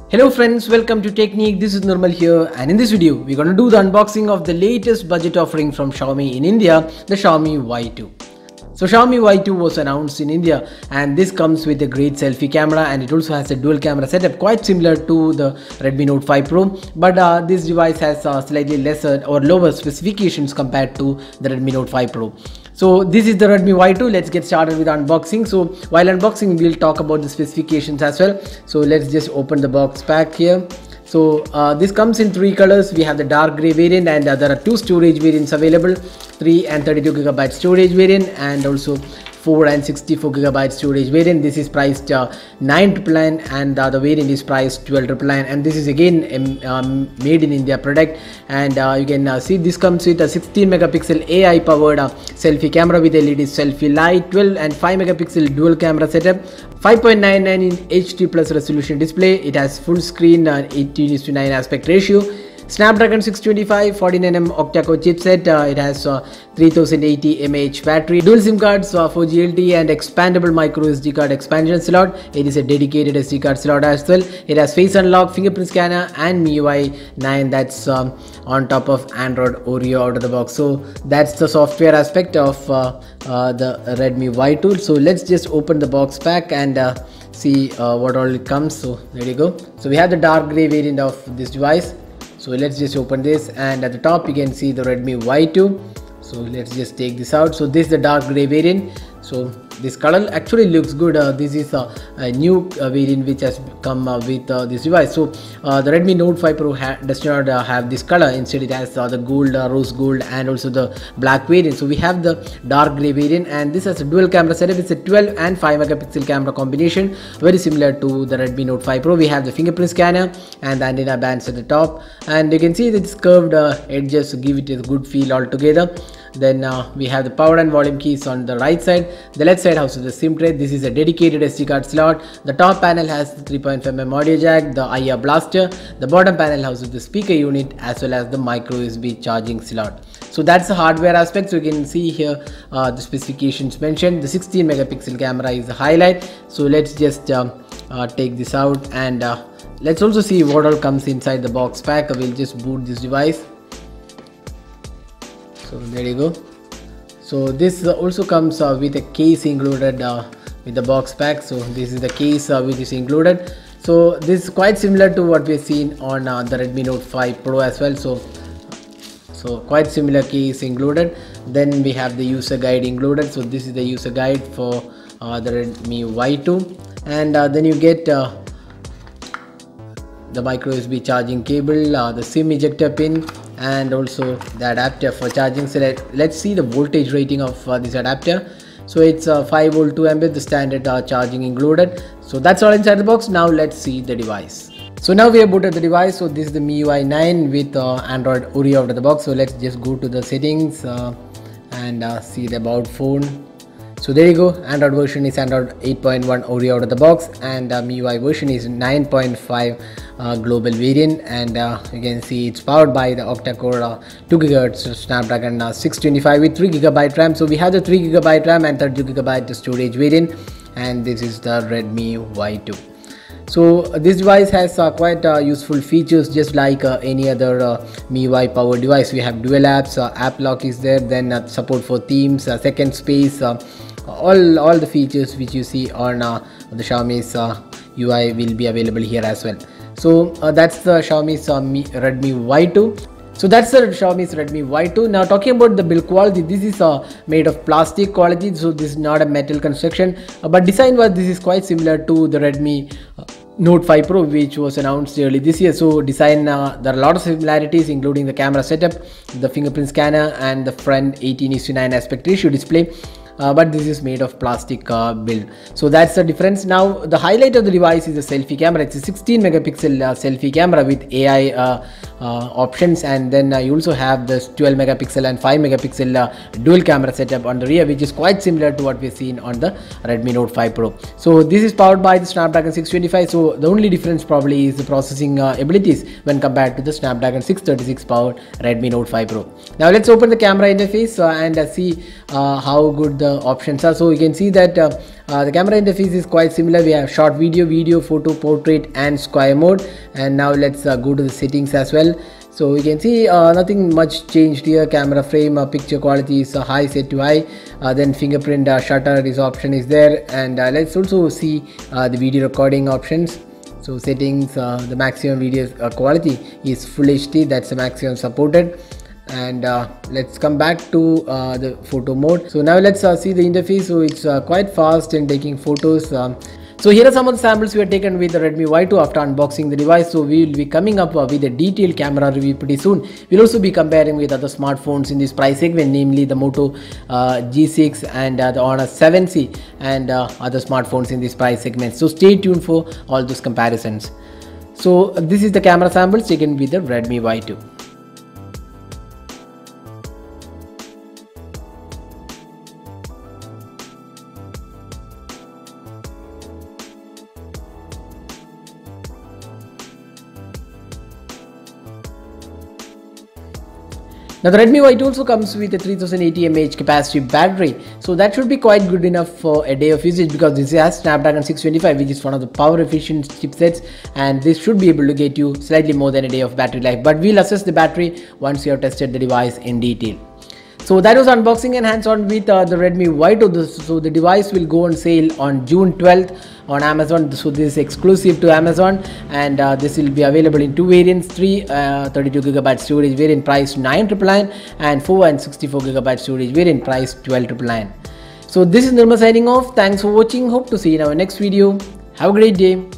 Hello friends, welcome to Technique. This is Nirmal here, and in this video we're going to do the unboxing of the latest budget offering from Xiaomi in India, the Xiaomi Y2. So Xiaomi Y2 was announced in India, and this comes with a great selfie camera, and it also has a dual camera setup quite similar to the Redmi Note 5 Pro, but this device has slightly lesser or lower specifications compared to the Redmi Note 5 Pro. So this is the Redmi Y2. Let's get started with unboxing. So while unboxing, we'll talk about the specifications as well. So let's just open the box pack here. So this comes in three colors. We have the dark gray variant, and there are two storage variants available, 3 and 32GB storage variant, and also 4 and 64GB storage variant. This is priced 999, and the variant is priced 1299, and this is again made in India product. And you can see this comes with a 16 megapixel AI powered selfie camera with LED selfie light, 12 and 5 megapixel dual camera setup, 5.99 in HD plus resolution display. It has full screen 18:9 aspect ratio, Snapdragon 625 49mm octa-core chipset. It has 3080 mAh battery, dual SIM cards for GLT, and expandable micro SD card expansion slot. It is a dedicated SD card slot as well. It has face unlock, fingerprint scanner, and MIUI 9 that's on top of Android Oreo out of the box. So that's the software aspect of the Redmi Y2. So let's just open the box pack and see what all it comes. So there you go. So we have the dark gray variant of this device. So let's just open this, and at the top you can see the Redmi Y2. So let's just take this out. So this is the dark gray variant. So this color actually looks good. This is a new variant which has come with this device. So the Redmi Note 5 Pro does not have this color. Instead it has the gold, rose gold, and also the black variant. So we have the dark gray variant, and this has a dual camera setup. It's a 12 and 5 megapixel camera combination, very similar to the Redmi Note 5 Pro. We have the fingerprint scanner and the antenna bands at the top, and you can see that this curved edges give it a good feel altogether. Then we have the power and volume keys on the right side. The left side houses the SIM tray. This is a dedicated SD card slot. The top panel has the 3.5mm audio jack, the IR blaster. The bottom panel houses the speaker unit as well as the micro USB charging slot. So that's the hardware aspect. So you can see here the specifications mentioned. The 16 megapixel camera is the highlight. So let's just take this out, and let's also see what all comes inside the box pack. We'll just boot this device. So there you go. So this also comes with a case included with the box pack. So this is the case which is included. So this is quite similar to what we've seen on the Redmi Note 5 Pro as well. So quite similar case included. Then we have the user guide included. So this is the user guide for the Redmi Y2, and then you get the micro USB charging cable, the SIM ejector pin, and also the adapter for charging. So let's see the voltage rating of this adapter. So it's 5 volt 2 ampere, the standard charging included. So that's all inside the box. Now let's see the device. So now we have booted the device. So this is the MIUI 9 with Android Oreo out of the box. So let's just go to the settings and see the about phone. So there you go. Android version is Android 8.1 Oreo out of the box, and MIUI version is 9.5 global variant, and you can see it's powered by the octa-core 2 GHz Snapdragon 625 with 3GB RAM. So we have the 3GB RAM and 32GB storage variant, and this is the Redmi Y2. So this device has quite useful features, just like any other MIUI powered device. We have dual apps, app lock is there, then support for themes, second space, all the features which you see on the Xiaomi's UI will be available here as well. So that's the Xiaomi's Redmi Y2. So that's the Xiaomi's Redmi Y2. Now talking about the build quality, this is made of plastic quality, so this is not a metal construction, but design wise this is quite similar to the Redmi Note 5 Pro, which was announced early this year. So design, there are a lot of similarities, including the camera setup, the fingerprint scanner, and the front 18:9 aspect ratio display. But this is made of plastic build. So that's the difference. Now the highlight of the device is the selfie camera. It's a 16 megapixel selfie camera with AI options, and then you also have this 12 megapixel and 5 megapixel dual camera setup on the rear, which is quite similar to what we've seen on the Redmi Note 5 Pro. So this is powered by the Snapdragon 625. So the only difference probably is the processing abilities when compared to the Snapdragon 636 powered Redmi Note 5 Pro. Now let's open the camera interface and see how good the the options are. So you can see that the camera interface is quite similar. We have short video, photo, portrait and square mode. And now let's go to the settings as well. So you can see nothing much changed here. Camera frame picture quality is high, set to high. Then fingerprint shutter is option is there. And let's also see the video recording options. So settings, the maximum video quality is full HD, that's the maximum supported. And let's come back to the photo mode. So now let's see the interface. So it's quite fast in taking photos. So here are some of the samples we have taken with the Redmi Y2 after unboxing the device. So we will be coming up with a detailed camera review pretty soon. We'll also be comparing with other smartphones in this price segment, namely the Moto G6 and the Honor 7C and other smartphones in this price segment. So stay tuned for all those comparisons. So this is the camera samples taken with the Redmi Y2. Now the Redmi Y2 also comes with a 3080 mAh capacity battery, so that should be quite good enough for a day of usage, because this has Snapdragon 625, which is one of the power efficient chipsets, and this should be able to get you slightly more than a day of battery life, but we'll assess the battery once you have tested the device in detail. So that was unboxing and hands-on with the Redmi Y2. So the device will go on sale on June 12th on Amazon. So this is exclusive to Amazon, and this will be available in two variants: 32GB storage variant priced 9,999 and 4 and 64GB storage variant priced 12,999. So this is Nirmal signing off. Thanks for watching. Hope to see you in our next video. Have a great day.